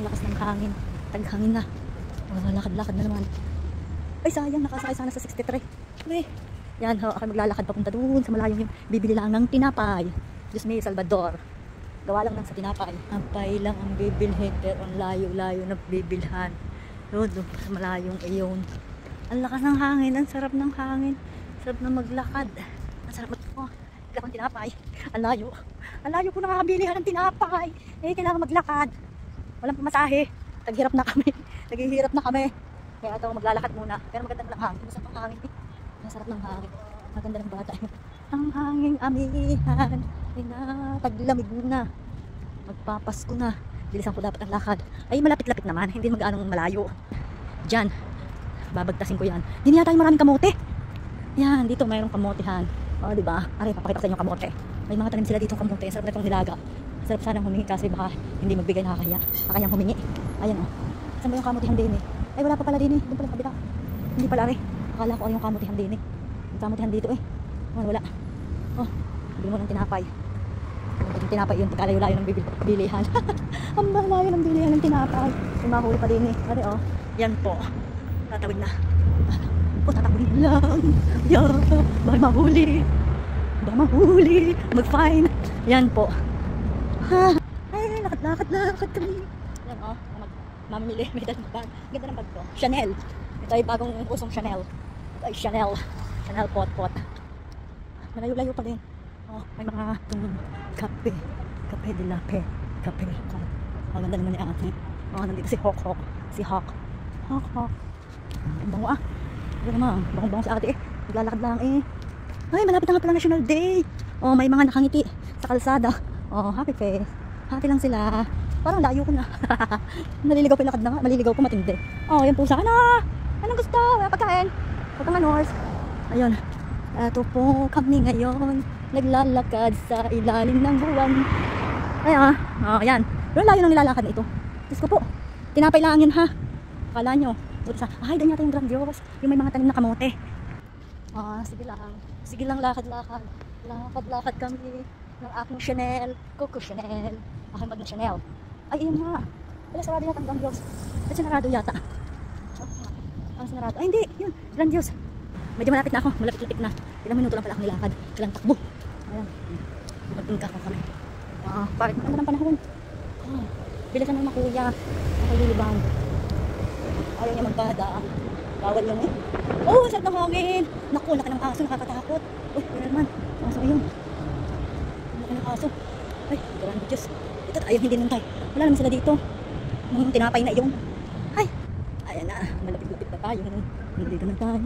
lakas ng hangin. Taghangin na. Lakad-lakad na naman. Ay sayang, nakasakay sana sa 63. Okay. Yan, ako maglalakad papunta doon sa malayong yung bibili lang ng tinapay. Diyos me, Salvador. Gawa lang ng sa tinapay. Tinapay lang ang bibilhin, pero ang layo-layo na bibilhan. Doon sa malayong iyon. Ang lakas ng hangin, ang sarap ng hangin. Sarap na maglakad. Ang sarap ng tinapay. Ang layo. Ang layo ko nakakabilihan ng tinapay. Eh, kailangan maglakad. Walang pamasahe. Naghihirap na kami. Naghihirap na kami. Kaya ito, maglalakad muna. Pero maganda ng hangin. Masarap ng hangin eh. Masarap ng hangin. Maganda ng bata. Ang hangin amihan. Taglamig na. Magpapasko na. Bilisan ko dapat ang lakad. Ay, malapit-lapit naman. Hindi mag-anong malayo. Diyan. Babagtasin ko yan. Hindi yata yung maraming kamote. Yan, dito mayroong kamotehan. O, diba? Aray, papakita ko sa inyo kamote. May mga tanim sila dito kamote. Sarap na itong nilaga. Sarap sanang humingi kasi baka hindi magbigay nakakaya. Nakakayang humingi. Ayan o. Saan ba yung kamotehan din eh? Ay, wala pa pala din eh. Doon pala kabila. Hindi pala rin. Akala ko yung kamotehan din eh. Yung kamotehan dito eh. Oh, wala. Oh, bili mo ng tinapay. Yung tinapay yun. Pagkalayo-layo ng bilihan. Ang malayo ng bilihan ng tinapay. Yung mahuli pa din eh. Aray o. Yan po. Tatawid na. O, tatawid lang. Yan. Baka mahuli. Baka mahuli. Mag-fine. Yan po. Ha. Ay, lakad kami. Yan o. Mamimili. May dalang bag. Ganda ng bag to. Chanel. Ito ay bagong usong Chanel. Ito ay Chanel. Chanel pot. Malayo-layo pa din. Oh, may mga kape. Kape de la pe. Kape. Ang ganda naman ni ate. Oh, nandito si Hawk. Si Hawk. Ang bango ah. Ano naman, bango si ate eh. Naglalakad lang eh. Ay, malapit na nga pala National Day. Oh, may mga nakangiti sa kalsada. Oh, happy face. Happy lang sila. Parang layo ko na. Naliligaw pa yung lakad na nga. Maliligaw ko matindi. Oh, yan pusa. Anong gusto? Wala pagkain. Huwag kang anors. Ayun. Ito po kami ngayon. Naglalakad sa ilalim ng buwan. Ayan. Oh, yan. Pero layo nang nilalakad na ito. Diyos ko po. Tinapay lang yan ha. Akala nyo. Ay, doon yata yung grandiose. Yung may mga tanim na kamote. Sige lang, lakad-lakad. Lakad-lakad kami ng aking Chanel. Coco Chanel. Aking bag na Chanel. Ay, yun nga. Wala, sarado yata ang grandiose. At sinarado yata. Sinarado. Ay, hindi. Yun, grandiose. Medyo malapit na ako. Malapit-lapit na. Ilang minuto lang pala ako nilakad. Ilang takbo. Ayan. Mag-ingka ko kami. Bakit? Ang ganda ng panahon. Bilisan ng mga kuya. Nakalilibang. Ayaw niya magbada. Bawal yun eh. Oh, sarap ng hangin. Naku, laki ng aso. Nakakatakot. Uy, yun naman. Aso yun. Laki ng aso. Ay, grabe Diyos. Ito tayo, hindi nantay. Wala naman sila dito. Tinapay na yung. Ay, ayan na. Malapit-lapit na tayo. Nandito na tayo.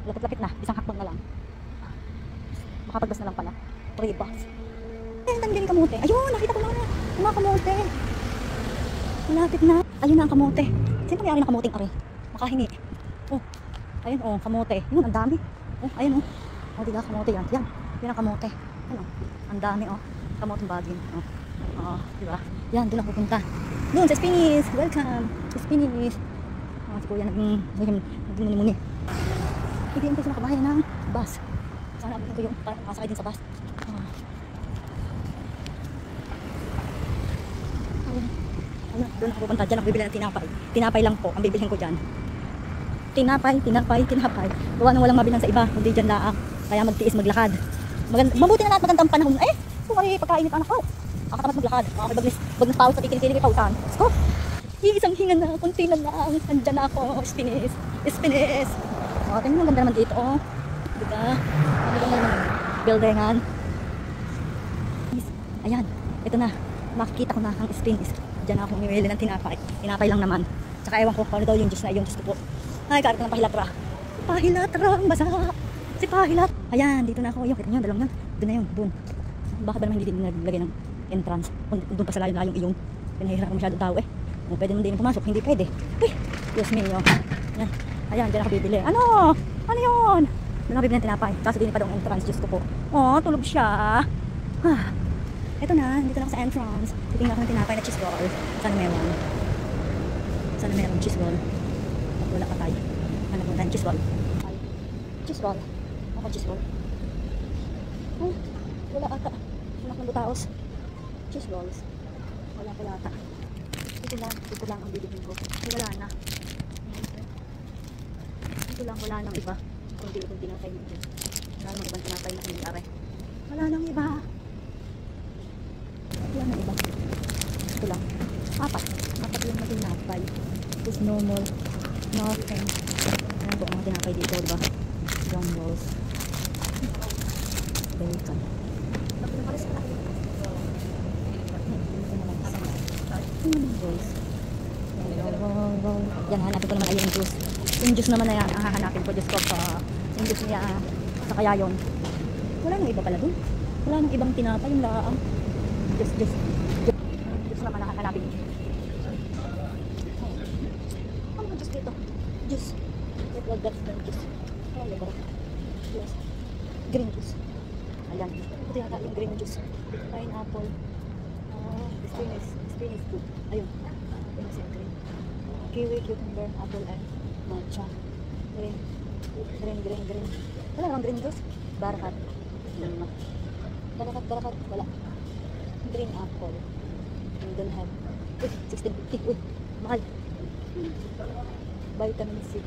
Lapit-lapit na. Isang hakbang na lang. Makapagbas na lang pala. 3 bucks. Eh, tanggalin kamote. Ayun, nakita ko na. Yung mga kamote. Malapit na. Ayun na ang kamote. Sino may-ari ng kamoting ari? Makahingi. Oh, ayun oh, kamote. Yun, ang dami. Oh, ayun oh. Oh, diba kamote yan. Yan. Yan ang kamote. Ano? Ang dami oh. Kamoteng bagin. Oh. Oh, diba? Yan, doon lang pupunta. Doon sa Spinis. Welcome. Sa Spinis. Oh, si kuya nagmuni-muni. Hindi yung kasi makabahay ng bus. Sana abutin ko yung kasakay din sa bus. Doon ako pupunta. Diyan ako bibili ng tinapay. Tinapay lang po. Ang bibilhin ko dyan. Tinapay. Gawa nang walang mabilang sa iba. Hindi dyan laang. Kaya magtiis maglakad. Mabuti na lahat magandang panahon. Eh, kung ay pagkainit anak ko. Nakakatamad maglakad. Bagnas pawis at ikinikinig may pausan. Sko. Isang hinga na. Kunti na lang. Andyan na ako. Spinis. Oh, tingnan mo, ganda naman dito, oh. Diba? Ano ganda naman? Buildingan. Ayan, ito na. Makikita ko na ang Spinis. Diyan ako mamimili ng tinapay. Tinapay lang naman. Tsaka ewan ko, ano daw yung juice na yung juice ko po. Ay, karap ko ng pahilatra. Pahilatra, ang basa. Si Pahilat. Ayan, dito na ako. Yung, kita nyo, dalawang yan. Doon na yun, doon. Baka ba naman hindi din naglagay ng entrance. Doon pa sa layong iyong. Pinahihirap ko masyado tao eh. Kung pwede naman din pumasok, hindi pwede. Uy, Diyos mio. Ayan. Ayan, dyan ako bibili. Ano? Ano yun? Doon ako bibili ng tinapay. Kaso din pa daw ang entrance. Diyos ko po. Oh, tulog siya. Ito na, dito na ako sa entrance. Titingnan ako ng tinapay na cheese roll. Sana meron. Sana meron cheese roll. Wala pa tayo. Ano po tayo? Cheese roll. Cheese roll. Ako cheese roll. Oh, wala ata. Anak ng butaos. Cheese balls. Wala pala ata. Ito lang ang bibilhin ko. Wala na. Ito lang, wala nang iba. Kunti tinapay nito. Wala nang ibang tinapay na nangyari. Wala nang iba. Wala nang iba. Ito lang. Apat yung mga tinapay. This normal. Nothing. Ayan po ang mga tinapay dito, diba? Drum rolls. Bacon. Rolls. Yan, hanapin ko naman ay yung juice. Yung juice naman na yan, ang hahanapin ko. Diyos ko pa. Yung juice niya, sa kaya yun. Wala nang iba pala dun. Wala nang ibang tinapay, yung laang. Juice naman ang hahanapin. Ano ba juice dito? Juice. That's the juice. Yes. Green juice. Ayan. Ito yata yung green juice. Pineapple. Spinach food. Ayun. Green. Kiwi, cucumber, apple, and matcha. Green. Wala namang green juice. Barakat. Barakat. Wala. Green apple. We don't have. Uy, 1650. Uy, mahal. Vitamin C.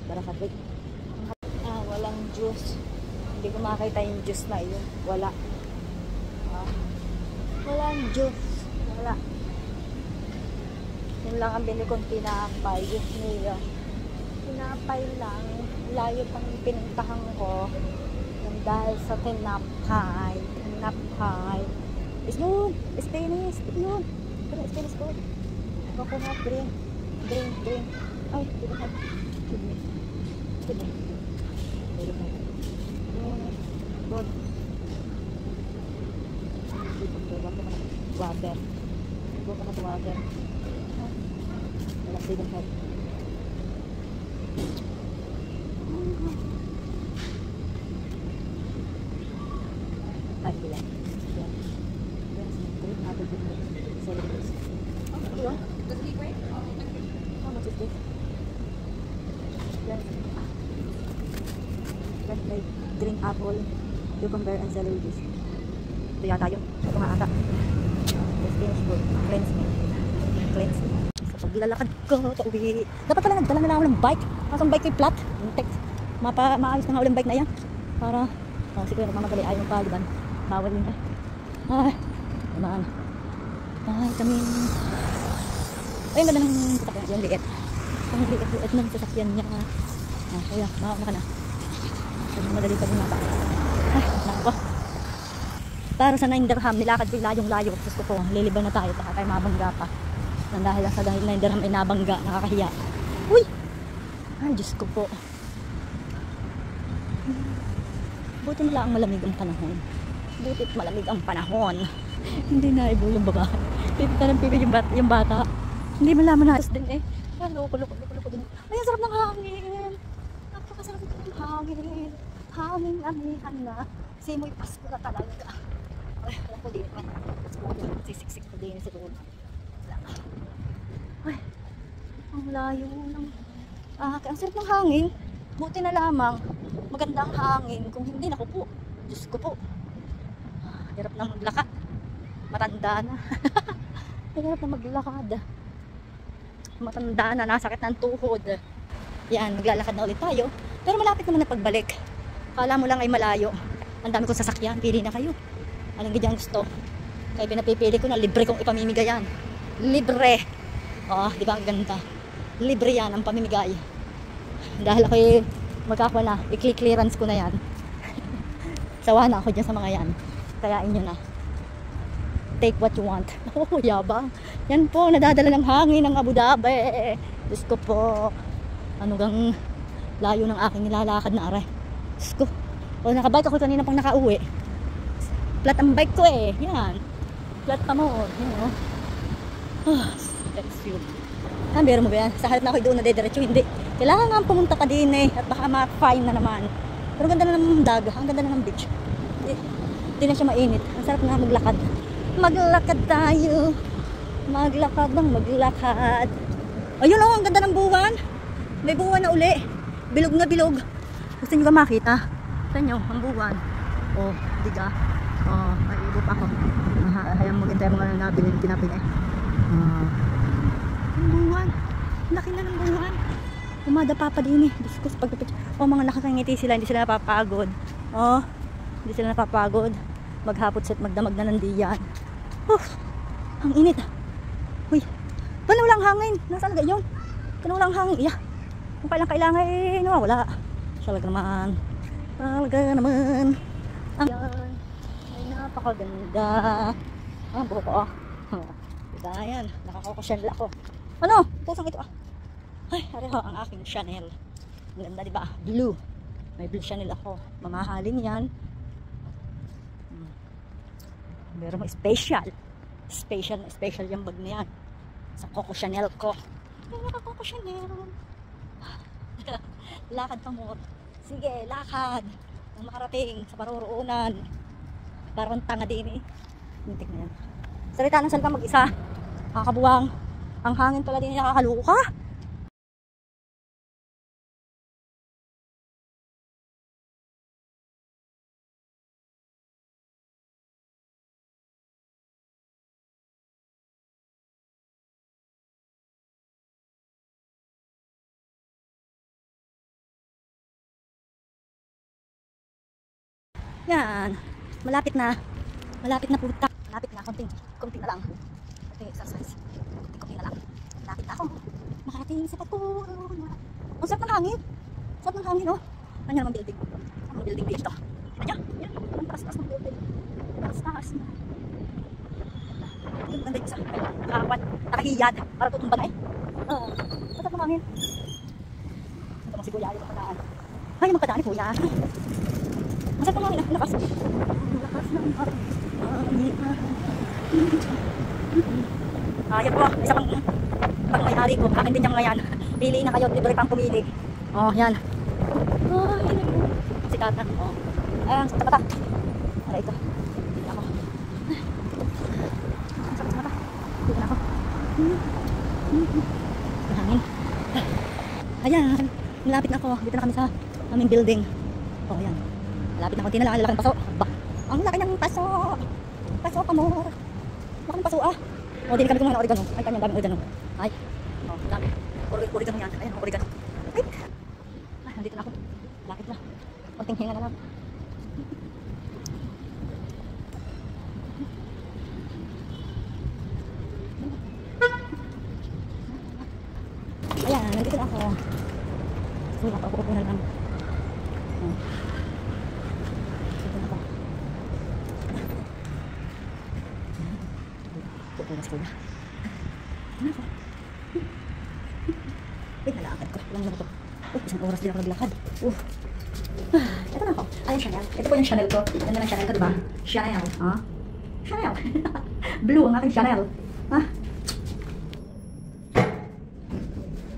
Barakat. Wait. Walang juice. Hindi ko makita yung juice na yun. Wala. Walang juice. Wala. Yun lang ang bili kong tinapay. Juice niya. Tinapay lang. Layo pang pinuntahan ko. Yung dahil sa tinapay. It's good. Spanish. It's good. Pero Spanish good. Coconut green. Ay, dito na. Good. Water. Wala silang head. Ay, bilang. How much is this? Green apple, cucumber, and celery juice. Ito yata yun. Ito nga ata. Spinach food. Cleanse me. Sa paglalakad ko, pauwi. Dapat pala nagdala na lang ako ng bike. Kaso ang bike ko yung flat. Maayos na nga ulit bike na yan. Para, siguro nagmamadali ayaw yung paliban. Bawal yun. Ay, naman. Ay, kami. Ay, ang ganda ng sasakyan. Yung liit. Ang liit ng sasakyan niya. Kuya, mauna ka na. Madali pa din mata. Ay, nako. Para sa 9 dirham, nilakad ko yung layong-layo. Gusto ko, lilibang na tayo. Baka tayo mabangga pa. Dahil lang sa 9 dirham ay nabangga. Nakakahiya. Uy! Ay, Diyos ko po. Buti nila ang malamig ang panahon. Butit malamig ang panahon. Hindi na ibo yung babae. Pipita ng pipi yung bata. Hindi malaman na. Din eh. Ay, loko din. Ay, ang sarap ng hangin. Napakasarap ng hangin. Hangin na. Simoy Pasko na talaga. Ay, alam ko din. Siksik ko din sa doon. Ay, ang layo ng... ang sarap ng hangin. Buti na lamang. Maganda ang hangin. Kung hindi, naku po. Diyos ko po. Hirap na maglakad. Matanda na. Hirap na maglakad. Matanda na. Nasakit ng tuhod. Yan, maglalakad na ulit tayo. Pero malapit naman na pagbalik. Kala mo lang ay malayo. Ang dami kong sasakyan. Pili na kayo. Anong gidyang gusto? Kaya pinapipili ko na libre kong ipamimigay yan. Libre. Di ba ang ganda? Libre yan ang pamimigay. Dahil ako magkakawa na. I-clearance ko na yan. Sawa na ako dyan sa mga yan. Kayain nyo na. Take what you want. Oh, yabang. Yan po, nadadala ng hangin ng Abu Dhabi. Diyos ko po. Ano gang layo ng aking nilalakad na are. Diyos ko. Nakabike ako kanina pang nakauwi. Flat ang bike ko eh. Yan. Flat pa mo. Yan o. That's you. Biro mo ba yan? Sa harap na ako doon na dediretso. Hindi. Kailangan nga pumunta ka din eh. At baka ma-fine na naman. Pero ganda na ng daga. Ang ganda na ng beach. Hindi na siya mainit. Ang sarap na maglakad. Maglakad tayo. Maglakad ng maglakad. Ayun o, ang ganda ng buwan. May buwan na uli. Bilog na bilog. Gusto nyo ba makita? Ito nyo, ang buwan. Oh, diga. Oh, may ibo pa ako. Hayang mo gintay mga nabili ng tinapin eh. Ang bungan. Laki na ng bungan. Umadapa pa din eh. Diyos ko sa pagpipit. Oh, mga nakakangiti sila. Hindi sila napapagod. Oh, hindi sila napapagod. Maghapot set magdamag na nandiyan. Ang init. Uy, tunaw lang hangin. Nasaan na yun? Tunaw lang hangin. Yeah. Kung kailangan eh, nawawala. Talaga naman. Talaga naman. Ang yan. Ay, napakaganda. Ang buhok ko. Diba yan? Nakakakusyal ako. Ano? Pusang ito ah. Ay, areho ang aking Chanel. Ang ganda diba? Blue. May blue Chanel ako. Mamahalin yan. Meron mo special. Special yung bag na yan. Sa Coco Chanel ko. Ay, naka-Coco Chanel. Lakad pa mo. Sige, lakad. Ang makarating sa paruroonan. Parang tanga din eh. Mintik na yan. Salita ng salita mag-isa. Kakabuwang. Ang hangin pala din nakakaluka. Yan. Malapit na. Malapit na puta. Malapit na. Konting na lang. Konting exercise. Konting na lang. Malapit na ako. Makarating sa paturon. Ang sarap ng hangin. Sarap ng hangin, oh. Ano naman building? Ang building dito. Yan. Yan. Ang taas-taas ng building. Taas-taas na. Ang ganda isa. Nakakuan. Nakahiyad. Para tutumba na eh. Sarap ng hangin. Ito mo si Kuya. Ayaw magpadaan. Ayaw magpadaan ni Kuya. Masarap ang hangin. Lakas. Lakas ng hangin. Yan po. Isa pang may-ari ko. Akin din yung mga yan. Pili na kayo. Libre pang pumili. Oh, yan. Oh, yan. Si Tata. Oh. Ayan, sa mata. Para ito. Dito ako. Sa mata. Dito na ako. Hangin. Ayan. Malapit na ako. Dito na kami sa aming building. Oh, ayan. Malapit na konti na lang. Ang laki ng paso. Ang laki ng paso. Paso pa mo. Laki ng paso ah. O, din kami kung mga oregano. Ay, kanyang daming oregano. Ay. O, dami. Oregano yan. Ayan, oregano. Ay. Ay, nandito na ako. Lakit na. Konting hinga na lang. Ayan, nandito na ako. Uy, napaupo na lang. Dito na ako. Pupo na si Kuya. Ano ako? Wait, nalakad ko. Ilang lang ito. Isang oras din ako naglakad. Ito na ako. Ayan, Chanel. Ito po yung Chanel ko. Ganda ng Chanel ko, diba? Chanel. Chanel. Blue ang aking Chanel.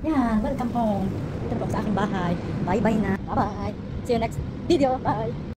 Yan, welcome home. Ito na po sa aking bahay. Bye-bye na. Bye-bye. See you next video. Bye.